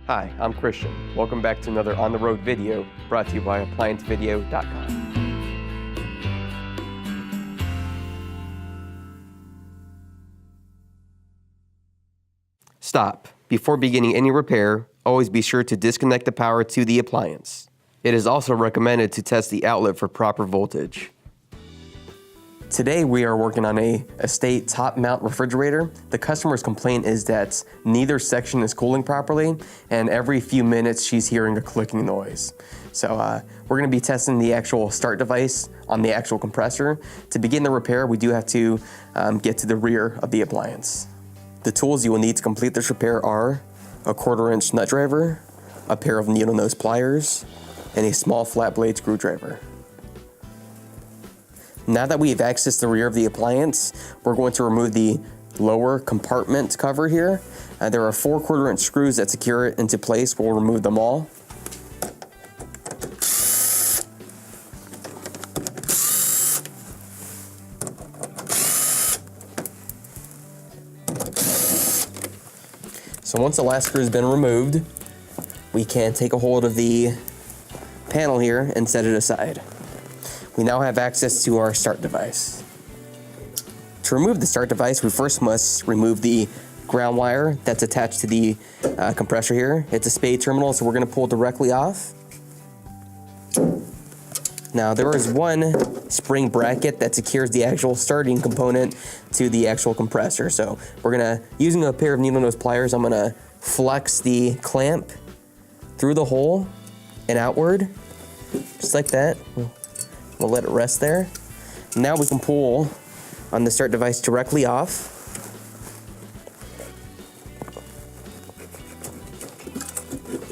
Hi, I'm Christian. Welcome back to another On the Road video brought to you by ApplianceVideo.com. Stop. Before beginning any repair, always be sure to disconnect the power to the appliance. It is also recommended to test the outlet for proper voltage. Today we are working on a estate top mount refrigerator. The customer's complaint is that neither section is cooling properly, and every few minutes she's hearing a clicking noise. So we're gonna be testing the actual start device on the actual compressor. To begin the repair, we do have to get to the rear of the appliance. The tools you will need to complete this repair are a 1/4-inch nut driver, a pair of needle nose pliers, and a small flat blade screwdriver. Now that we have accessed the rear of the appliance, we're going to remove the lower compartment cover here. There are 4 1/4-inch screws that secure it into place. We'll remove them all. So once the last screw has been removed, we can take a hold of the panel here and set it aside. We now have access to our start device. To remove the start device, we first must remove the ground wire that's attached to the compressor here. It's a spade terminal, so we're going to pull directly off. Now there is one spring bracket that secures the actual starting component to the actual compressor. So we're gonna, using a pair of needle nose pliers, I'm gonna flex the clamp through the hole and outward, just like that. We'll let it rest there. Now we can pull on the start device directly off.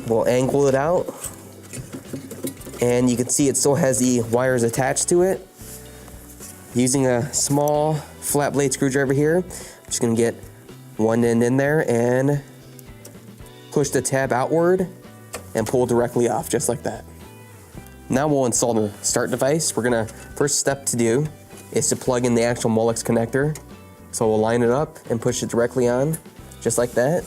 We'll angle it out. And you can see it still has the wires attached to it. Using a small flat blade screwdriver here, I'm just gonna get one end in there and push the tab outward and pull directly off, just like that. Now we'll install the start device. First step to do is to plug in the actual Molex connector. So we'll line it up and push it directly on, just like that.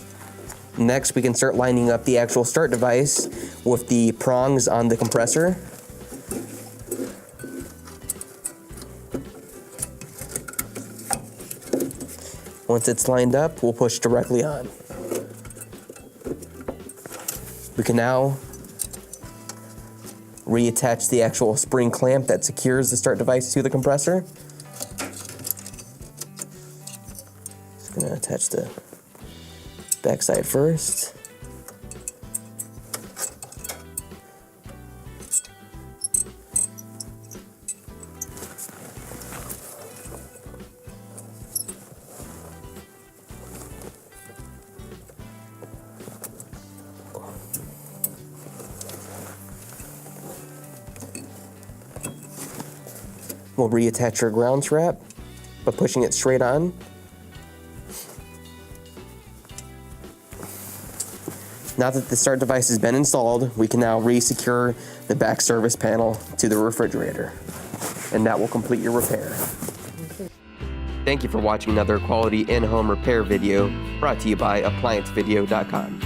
Next, we can start lining up the actual start device with the prongs on the compressor. Once it's lined up, we'll push directly on. We can now reattach the actual spring clamp that secures the start device to the compressor. Just gonna attach the backside first. We'll reattach our ground strap by pushing it straight on. Now that the start device has been installed, we can now re-secure the back service panel to the refrigerator. And that will complete your repair. Thank you for watching another quality in-home repair video brought to you by ApplianceVideo.com.